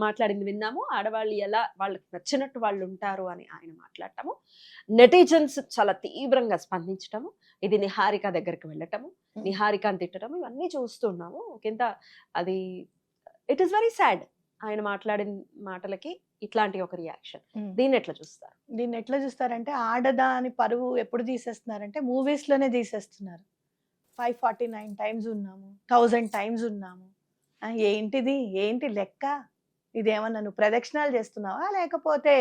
మాట్లాడింది విన్నాము. ఆడవాళ్ళు ఎలా వాళ్ళకి నచ్చినట్టు వాళ్ళు ఉంటారు అని ఆయన మాట్లాడటము, నెటిజన్స్ చాలా తీవ్రంగా స్పందించటము, ఇది నిహారిక దగ్గరికి వెళ్ళటము, నిహారికని తిట్టడం, ఇవన్నీ చూస్తున్నాము. కింద అది ఇట్ ఈస్ వెరీ సాడ్. ఆయన మాట్లాడిన మాటలకి ఇట్లాంటి ఒక రియాక్షన్. దీన్ని ఎట్లా చూస్తారు? దీన్ని ఎట్లా చూస్తారంటే ఆడదాని పరువు ఎప్పుడు తీసేస్తున్నారంటే మూవీస్ లోనే తీసేస్తున్నారు. 549 టైమ్స్ ఉన్నాము, 1000 టైమ్స్ ఉన్నాము. ఏంటిది, ఏంటి లెక్క? ఇదేమన్నా నువ్వు ప్రదక్షిణాలు చేస్తున్నావా, లేకపోతే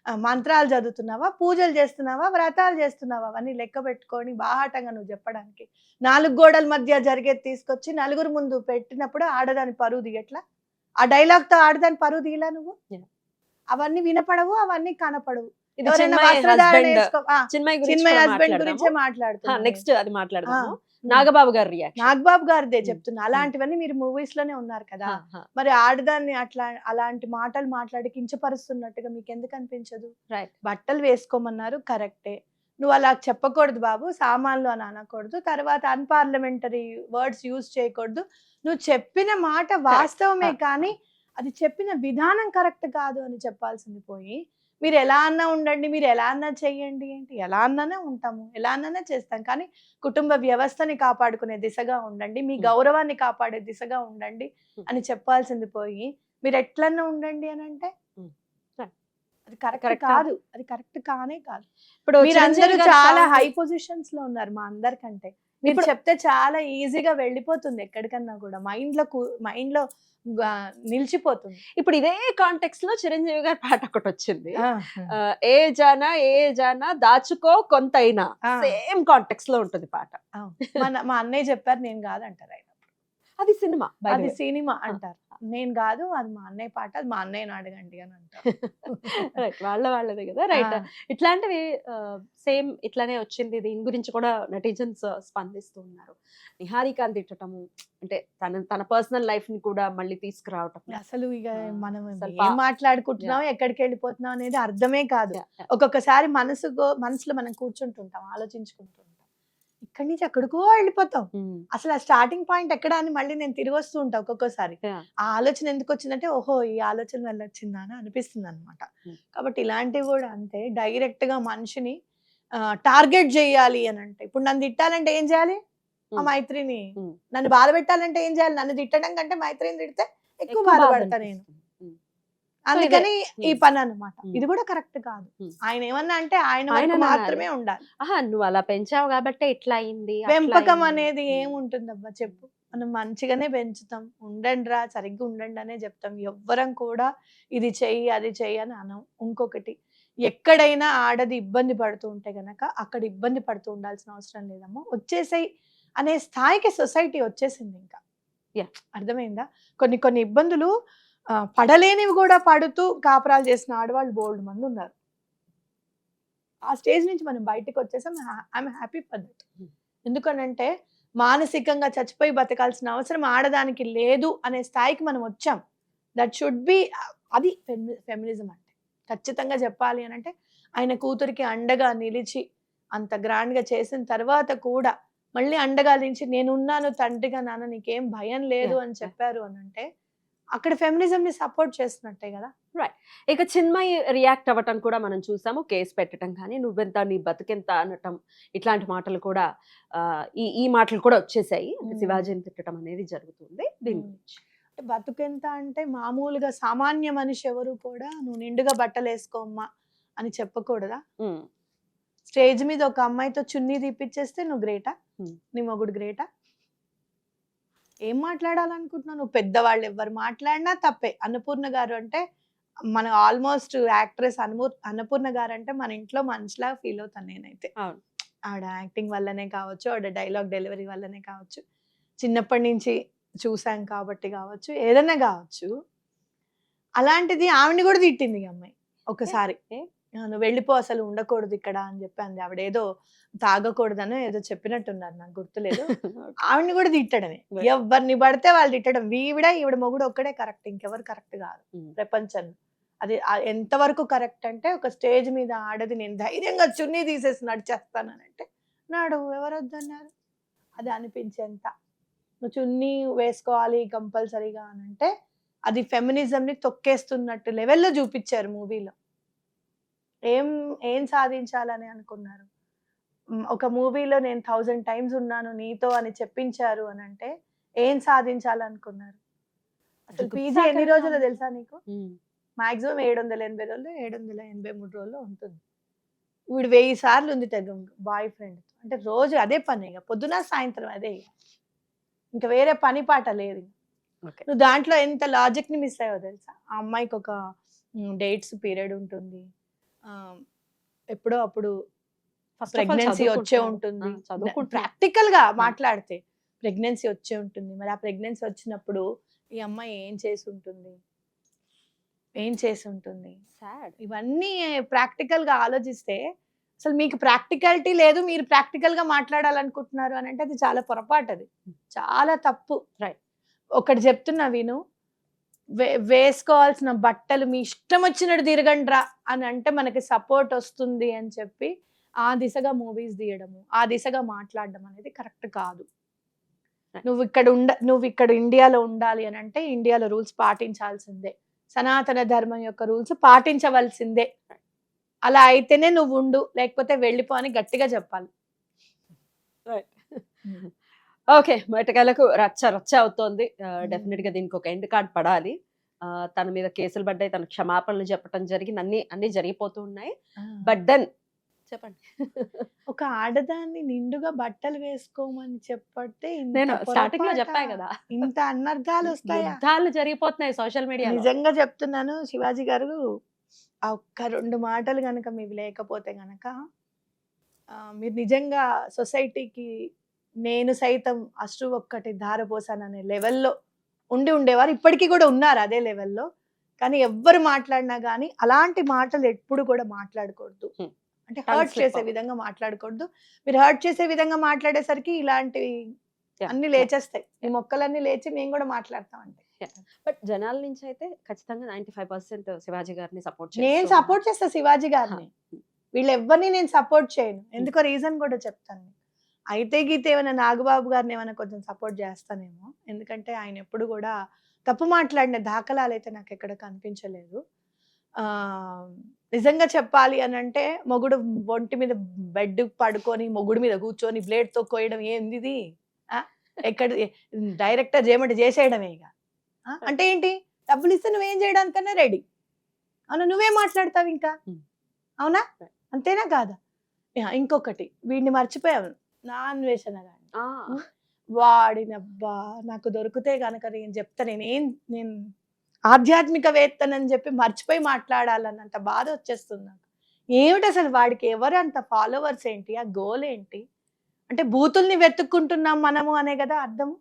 మంత్రాలు చదువుతున్నావా, పూజలు చేస్తున్నావా, వ్రతాలు చేస్తున్నావా? అవన్నీ లెక్క పెట్టుకొని బాహాటంగా నువ్వు చెప్పడానికి 4 గోడల మధ్య జరిగేది తీసుకొచ్చి నలుగురు ముందు పెట్టినప్పుడు ఆడదాని పరువు దిగట్లా? ఆ డైలాగ్ తో ఆడదాని పరువు దిగలా నువ్వు? అవన్నీ వినపడవు, అవన్నీ కనపడవు. చిన్మయ్ హస్బెండ్ గురించే మాట్లాడుతున్నా. నెక్స్ట్ అది మాట్లాడదాము. నాగబాబు గారు రియాక్షన్. నాగబాబు గారిదే చెప్తున్నా. అలాంటివన్నీ మీరు మూవీస్ లోనే ఉన్నారు కదా, మరి ఆడదాన్ని అలాంటి మాటలు మాట్లాడి కించపరుస్తున్నట్టుగా మీకు ఎందుకు అనిపించదు? బట్టలు వేసుకోమన్నారు, కరెక్టే. నువ్వు అలా చెప్పకూడదు బాబు, సామాన్లు అని అనకూడదు, తర్వాత అన్పార్లమెంటరీ వర్డ్స్ యూజ్ చేయకూడదు. నువ్వు చెప్పిన మాట వాస్తవమే కానీ అది చెప్పిన విధానం కరెక్ట్ కాదు అని చెప్పాల్సింది పోయి మీరు ఎలా అన్నా ఉండండి, మీరు ఎలా అన్నా చెయ్యండి ఏంటి? ఎలా అన్నానే ఉంటాము, ఎలా అన్నానే చేస్తాం, కానీ కుటుంబ వ్యవస్థని కాపాడుకునే దిశగా ఉండండి, మీ గౌరవాన్ని కాపాడే దిశగా ఉండండి అని చెప్పాల్సింది పోయి మీరు ఎట్లన్నా ఉండండి అని అంటే అది కరెక్ట్ కాదు. అది కరెక్ట్ కానే కాదు. ఇప్పుడు మీరందరూ చాలా హై పొజిషన్స్ లో ఉన్నారు మా అందరికంటే. మీరు చెప్తే చాలా ఈజీగా వెళ్ళిపోతుంది ఎక్కడికన్నా కూడా, మైండ్ లో నిలిచిపోతుంది. ఇప్పుడు ఇదే కాంటెక్స్ట్ లో చిరంజీవి గారి పాట ఒకటి వచ్చింది, ఏ జానా దాచుకో కొంతైనా. సేమ్ కాంటెక్స్ట్ లో ఉంటుంది పాట. మా అన్నయ్య చెప్పారు, నేను కాదంటారు ఆయన. అది సినిమా, అది సినిమా అంటారు, నేను కాదు, అది మా అన్నయ్య పాట, అది మా అన్నయ్యని అడగండి అని అంటారు. రైట్, వాళ్ళదే కదా. రైట్. ఇట్లాంటివి సేమ్ ఇట్లానే వచ్చింది. దీని గురించి కూడా నెటిజన్స్ స్పందిస్తూ ఉన్నారు. నిహారిక తిట్టటము అంటే తన పర్సనల్ లైఫ్ ని కూడా మళ్ళీ తీసుకురావటం. అసలు ఇక మనం ఏం మాట్లాడుకుంటున్నాం, ఎక్కడికి వెళ్ళిపోతున్నాం అనేది అర్థమే కాదు. ఒక్కొక్కసారి మనసులో మనం కూర్చుంటుంటాం, ఆలోచించుకుంటుంటాం, ఇక్కడి నుంచి ఎక్కడికో వెళ్ళిపోతాం. అసలు ఆ స్టార్టింగ్ పాయింట్ ఎక్కడ అని మళ్ళీ నేను తిరిగి వస్తూ ఉంటా ఒక్కొక్కసారి. ఆ ఆలోచన ఎందుకు వచ్చిందంటే ఓహో ఈ ఆలోచన వల్ల వచ్చిందా అని అనిపిస్తుంది అనమాట. కాబట్టి ఇలాంటివి కూడా అంతే, డైరెక్ట్ గా మనిషిని టార్గెట్ చేయాలి అని అంటే, ఇప్పుడు నన్ను తిట్టాలంటే ఏం చేయాలి? ఆ మైత్రిని. నన్ను బాధ పెట్టాలంటే ఏం చేయాలి? నన్ను తిట్టడం కంటే మైత్రిని తిడితే ఎక్కువ బాధపడతా నేను. అందుకని ఈ పని అన్నమాట. ఇది కూడా కరెక్ట్ కాదు. ఆయన ఏమన్నా అంటే ఆయన మాత్రమే ఉండాలి. నువ్వు అలా పెంచావు కాబట్టి ఇట్లా అయింది. పెంపకం అనేది ఏముంటుందబ్బా చెప్పు? మనం మంచిగానే పెంచుతాం, ఉండండి రా సరిగ్గా ఉండండి అనే చెప్తాం. ఎవ్వరం కూడా ఇది చెయ్యి అది చెయ్యి అని అనం. ఇంకొకటి, ఎక్కడైనా ఆడది ఇబ్బంది పడుతూ ఉంటే గనక అక్కడ ఇబ్బంది పడుతూ ఉండాల్సిన అవసరం లేదమ్మా, వచ్చేసాయి అనే స్థాయికి సొసైటీ వచ్చేసింది. ఇంకా అర్థమైందా? కొన్ని ఇబ్బందులు పడలేనివి కూడా పడుతూ కాపురాలు చేసిన ఆడవాళ్ళు బోల్డ్ మంది ఉన్నారు. ఆ స్టేజ్ నుంచి మనం బయటకు వచ్చేసాం. I'm happy for that. ఎందుకనంటే మానసికంగా చచ్చిపోయి బతకాల్సిన అవసరం ఆడదానికి లేదు అనే స్థాయికి మనం వచ్చాం. దట్ షుడ్ బి, అది ఫెమినిజం అంటే. ఖచ్చితంగా చెప్పాలి అని అంటే ఆయన కూతురికి అండగా నిలిచి అంత గ్రాండ్ గా చేసిన తర్వాత కూడా మళ్ళీ అండగా నిలిచి నేనున్నాను తండ్రిగా, నాన్న నీకేం భయం లేదు Yeah, అని yeah. చెప్పారు అని అంటే అక్కడ ఫెమినిజం ని సపోర్ట్ చేస్తున్నట్టే కదా. ఇక చిన్మయి రియాక్ట్ అవ్వటం కూడా మనం చూసాము, కేసు పెట్టడం కానీ నువ్వెంత నీ బతుకెంత అనటం, ఇట్లాంటి మాటలు కూడా ఈ మాటలు కూడా వచ్చేసాయి. అంటే శివాజీని తిట్టడం అనేది జరుగుతుంది. దీని గురించి అంటే బతుకెంత అంటే మామూలుగా సామాన్య మనిషి ఎవరు కూడా నువ్వు నిండుగా బట్టలు వేసుకోమ్మా అని చెప్పకూడదా? ఉమ్, స్టేజ్ మీద ఒక అమ్మాయితో చున్నీ తీపిచ్చేస్తే నువ్వు గ్రేటా? నీ మొగుడు గ్రేటా? ఏం మాట్లాడాలనుకుంటున్నావు నువ్వు? పెద్దవాళ్ళు ఎవరు మాట్లాడినా తప్పే. అన్నపూర్ణ గారు అంటే మన ఆల్మోస్ట్ యాక్ట్రెస్ అన్నపూర్ణ గారు అంటే మన ఇంట్లో మనిషిలా ఫీల్ అవుతాను నేనైతే. అవును. ఆవిడ యాక్టింగ్ వల్లనే కావచ్చు, ఆవిడ డైలాగ్ డెలివరీ వల్లనే కావచ్చు, చిన్నప్పటి నుంచి చూసాం కాబట్టి కావచ్చు, ఏదైనా కావచ్చు. అలాంటిది ఆవిడని కూడా తిట్టింది ఈ అమ్మాయి ఒకసారి. నువ్వు వెళ్ళిపో, అసలు ఉండకూడదు ఇక్కడ అని చెప్పి అంది. ఆవిడ ఏదో తాగకూడదని ఏదో చెప్పినట్టున్నారు, నాకు గుర్తులేదు. ఆవిడని కూడా తిట్టడమే, ఎవరిని పడితే వాళ్ళు తిట్టడం. ఈవిడ మొగుడు ఒక్కడే కరెక్ట్, ఇంకెవరు కరెక్ట్ కాదు ప్రపంచంలో. అది ఎంతవరకు కరెక్ట్ అంటే, ఒక స్టేజ్ మీద ఆడది నేను ధైర్యంగా చున్నీ తీసేసి నడిచేస్తానంటే నాడు ఎవరు వద్దన్నారు? అది అనిపించేంత. నువ్వు చున్నీ వేసుకోవాలి కంపల్సరీగా అని అంటే అది ఫెమినిజంని తొక్కేస్తున్నట్టు లెవెల్లో చూపించారు మూవీలో. ఏం సాధించాలని అనుకున్నారు? ఒక మూవీలో నేను 1000 times ఉన్నాను నీతో అని చెప్పించారు అని అంటే ఏం సాధించాలనుకున్నారు? అసలు పీజీ ఎన్ని రోజులు తెలుసా నీకు? మాక్సిమం 780 రోజులు, 783 రోజులు ఉంటుంది. వీడు 1000 సార్లు ఉంది తెగ బాయ్ ఫ్రెండ్. అంటే రోజు అదే పని, ఇక పొద్దున సాయంత్రం అదే, ఇంకా వేరే పని పాట లేదు. నువ్వు దాంట్లో ఎంత లాజిక్ ని మిస్ అయ్యావో తెలుసా? ఆ అమ్మాయికి ఒక డేట్స్ పీరియడ్ ఉంటుంది, ఎప్పుడో అప్పుడు ప్రెగ్నెన్సీ వచ్చే ఉంటుంది. ప్రాక్టికల్ గా మాట్లాడితే ప్రెగ్నెన్సీ వచ్చే ఉంటుంది. మరి ఆ ప్రెగ్నెన్సీ వచ్చినప్పుడు ఈ అమ్మాయి ఏం చేసి ఉంటుంది? ఇవన్నీ ప్రాక్టికల్ గా ఆలోచిస్తే అసలు మీకు ప్రాక్టికాలిటీ లేదు, మీరు ప్రాక్టికల్ గా మాట్లాడాలనుకుంటున్నారు అని అంటే అది చాలా పొరపాటు, అది చాలా తప్పు. రైట్, ఒకటి చెప్తున్నా విను, వేసుకోవాల్సిన బట్టలు మీ ఇష్టం వచ్చినట్టు తిరగండ్రా అని అంటే మనకి సపోర్ట్ వస్తుంది అని చెప్పి ఆ దిశగా మూవీస్ తీయడము, ఆ దిశగా మాట్లాడడం అనేది కరెక్ట్ కాదు. నువ్వు ఇక్కడ ఇండియాలో ఉండాలి అని అంటే ఇండియాలో రూల్స్ పాటించాల్సిందే, సనాతన ధర్మం యొక్క రూల్స్ పాటించవలసిందే. అలా అయితేనే నువ్వు ఉండు, లేకపోతే వెళ్ళిపో అని గట్టిగా చెప్పాలి. ఓకే, మటకాలకు రచ్చ అవుతోంది. డెఫినెట్ గా దీనికి ఒక ఎండ్ కార్డ్ పడాలి. తన మీద కేసులు పడ్డాయి, తన క్షమాపణలు చెప్పడం జరిగింది, అన్ని జరిగిపోతూ ఉన్నాయి. బట్ దెన్ చెప్పండి, ఒక ఆడదాన్ని నిండుగా బట్టలు వేసుకోమని చెప్పడితే నేను స్టార్టింగ్ లో చెప్పాను కదా, ఇంత అనర్థాలు వస్తాయి, యుద్ధాలు జరిగిపోతున్నాయి సోషల్ మీడియా. నిజంగా చెప్తున్నాను శివాజీ గారు, ఆ ఒక్క 2 మాటలు కనుక మీకు లేకపోతే గనక మీరు నిజంగా సొసైటీకి నేను సైతం అశ్రు ఒక్కటి ధారపోసాననే లెవెల్లో ఉండేవారు. ఇప్పటికీ కూడా ఉన్నారు అదే లెవెల్లో. కానీ ఎవ్వరు మాట్లాడినా కానీ అలాంటి మాటలు ఎప్పుడు కూడా మాట్లాడకూడదు. అంటే హర్ట్ చేసే విధంగా మాట్లాడకూడదు. మీరు హర్ట్ చేసే విధంగా మాట్లాడేసరికి ఇలాంటివి అన్ని లేచేస్తాయి, ఈ మొక్కలన్నీ లేచి మేము కూడా మాట్లాడతాం అంటే. బట్ జనాల నుంచి అయితే ఖచ్చితంగా 95% శివాజీ గారిని సపోర్ట్ నేను సపోర్ట్ చేస్తా శివాజీ గారిని, వీళ్ళు ఎవరిని నేను సపోర్ట్ చేయను. ఎందుకో రీజన్ కూడా చెప్తాను. అయితే గీతే ఏమైనా నాగబాబు గారిని ఏమైనా కొంచెం సపోర్ట్ చేస్తానేమో, ఎందుకంటే ఆయన ఎప్పుడు కూడా తప్పు మాట్లాడిన దాఖలాలు అయితే నాకు ఎక్కడ కనిపించలేదు. నిజంగా చెప్పాలి అని అంటే మొగుడు ఒంటి మీద బెడ్ పడుకొని మొగుడు మీద కూర్చొని బ్లేడ్ తో కోయడం ఏంది? ఎక్కడ డైరెక్టర్ చేయమంటే చేసేయడమే. ఇక అంటే ఏంటి? డబ్బులు ఇస్తే నువ్వేం చేయడానికన్నా రెడీ. అవునా, నువ్వేం మాట్లాడతావు ఇంకా? అవునా, అంతేనా కాదా? ఇంకొకటి, వీడిని మర్చిపోయావు, నా అన్వేషణ గాని వాడినబ్బా నాకు దొరికితే గనక నేను చెప్తా, నేను ఆధ్యాత్మికవేత్తనని చెప్పి మర్చిపోయి మాట్లాడాలన్నంత బాధ వచ్చేస్తుంది నాకు. ఏమిటి అసలు వాడికి ఎవరు అంత ఫాలోవర్స్ ఏంటి, ఆ గోల్ ఏంటి? అంటే బూతుల్ని వెతుక్కుంటున్నాం మనము అనే కదా అర్థము,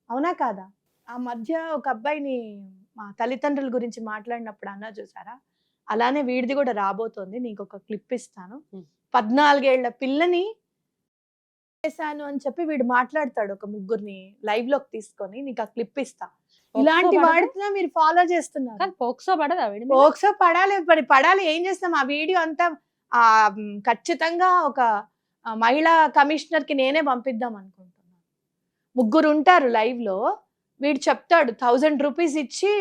అవునా కాదా? ఆ మధ్య ఒక అబ్బాయిని మా తల్లిదండ్రుల గురించి మాట్లాడినప్పుడు అన్నా చూసారా, అలానే వీడిది కూడా రాబోతోంది. నీకు ఒక క్లిప్ ఇస్తాను. 14 ఏళ్ల పిల్లని చేశాను అని చెప్పి వీడు మాట్లాడతాడు, ఒక 3 లైవ్ లోకి తీసుకొని. నీకు ఆ క్లిప్ ఇస్తా. ఇలాంటి పడదా? వాడితో మీరు ఫాలో చేస్తున్నారు. కానీ పోక్సో పడదా వీడి మీద? పోక్సో పడాలి, మరి పడాలి. ఏం చేస్తాం? ఆ వీడియో అంతా ఖచ్చితంగా ఒక మహిళా కమిషనర్ కి నేనే పంపిద్దాం అనుకుంటున్నాను. 3 ఉంటారు లైవ్ లో. వీడు చెప్తాడు 1000 రూపీస్ ఇచ్చి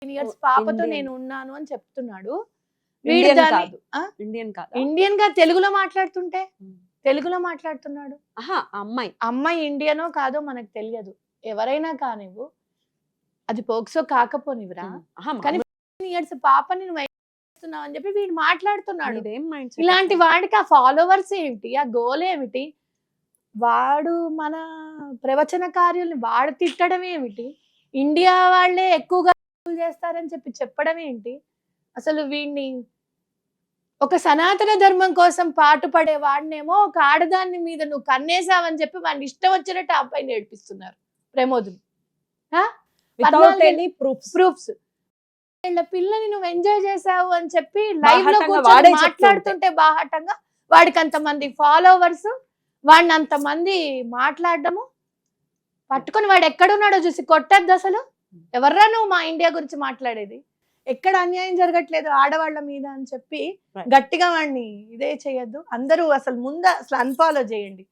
10 years పాపతో ఇండియన్. నేను ఉన్నాను అని చెప్తున్నాడు. వీడు ఇండియన్ దాన్ని కాదు. ఇండియన్ కాదు. ఇండియన్ గా తెలుగులో మాట్లాడుతుంటే, ఉమ్. తెలుగులో మాట్లాడుతున్నాడు. ఆహా, అమ్మాయి. అమ్మాయి ఇండియనో కాదో మనకు తెలియదు, ఎవరైనా కానివ్వు, అది పోక్సో కాకపోనివ్వరా. ఆహా, కానీ 10 years పాపని నువ్వు చేస్తున్నావు అని చెప్పి వీడు మాట్లాడుతున్నాడు. ఇదేం మైండ్ ఇలాంటి వాడికి ఆ ఫాలోవర్స్ ఏమిటి, ఆ గోల్ ఏమిటి, వాడు మన ప్రవచనకార్యుల్ని వాడు తిట్టడం ఏమిటి, ఇండియా వాళ్ళే ఎక్కువగా చేస్తారని చెప్పి చెప్పడం ఏంటి, అసలు వీడిని ఒక సనాతన ధర్మం కోసం పాటుపడే వాడినేమో ఒక ఆడదాన్ని మీద నువ్వు కన్నేసావని చెప్పి వాడిని ఇష్టం వచ్చినట్టు ఆ అబ్బాయిని నేర్పిస్తున్నారు ప్రమోదులు. Without any proofs. ప్రూఫ్స్. వీళ్ళ పిల్లని నువ్వు ఎంజాయ్ చేసావు అని చెప్పి లైవ్ లో బాహాటంగా కూర్చొని వాడే మాట్లాడుతుంటే బాహాటంగా వాడికి అంతమంది ఫాలోవర్స్, వాడిని అంతమంది మాట్లాడడము, పట్టుకొని వాడు ఎక్కడున్నాడో చూసి కొట్టద్దు. అసలు ఎవర్రా నువ్వు మా ఇండియా గురించి మాట్లాడేది, ఎక్కడ అన్యాయం జరగట్లేదు ఆడవాళ్ళ మీద అని చెప్పి గట్టిగా వాడిని ఇదే చేయొద్దు. అందరూ అసలు ముందు అసలు అన్ఫాలో చేయండి,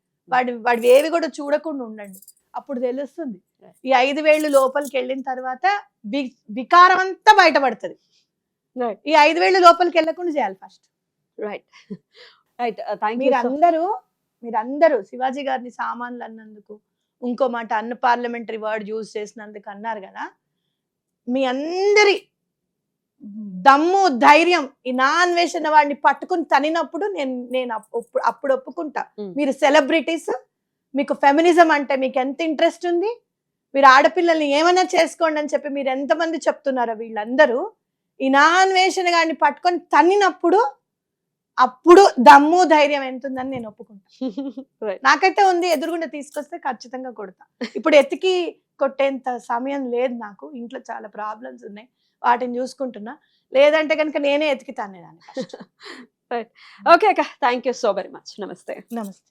వాడి ఏవి కూడా చూడకుండా ఉండండి, అప్పుడు తెలుస్తుంది. ఈ 5 వేళ్ళు లోపలికి వెళ్ళిన తర్వాత వికారం అంతా బయటపడుతుంది. ఈ 5 వేళ్ళు లోపలికి వెళ్ళకుండా చేయాలి first. Right right. Thank you. మీరందరూ శివాజీ గారిని సామాన్లు అన్నందుకు, ఇంకో మాట అన్పార్లమెంటరీ వర్డ్ యూజ్ చేసినందుకు అన్నారు కదా, మీ అందరి దమ్ము ధైర్యం ఈ నా అన్వేషణ వాడిని పట్టుకుని తనినప్పుడు నేను అప్పుడు ఒప్పుకుంటా. మీరు సెలబ్రిటీస్, మీకు ఫెమినిజం అంటే మీకు ఎంత ఇంట్రెస్ట్ ఉంది, మీరు ఆడపిల్లల్ని ఏమైనా చేసుకోండి అని చెప్పి మీరు ఎంతమంది చెప్తున్నారో వీళ్ళందరూ ఈ నా అన్వేషణ గారిని పట్టుకొని తన్నినప్పుడు అప్పుడు దమ్ము ధైర్యం ఎంత ఉందని నేను ఒప్పుకుంటా. నాకైతే ఉంది, ఎదురుగుండా తీసుకొస్తే ఖచ్చితంగా కొడతా. ఇప్పుడు ఎతికి కొట్టేంత సమయం లేదు నాకు, ఇంట్లో చాలా ప్రాబ్లమ్స్ ఉన్నాయి, వాటిని చూసుకుంటున్నా. లేదంటే కనుక నేనే ఎతికితాను దాన్ని. ఓకే అక్క, thank you so very much. నమస్తే. నమస్తే.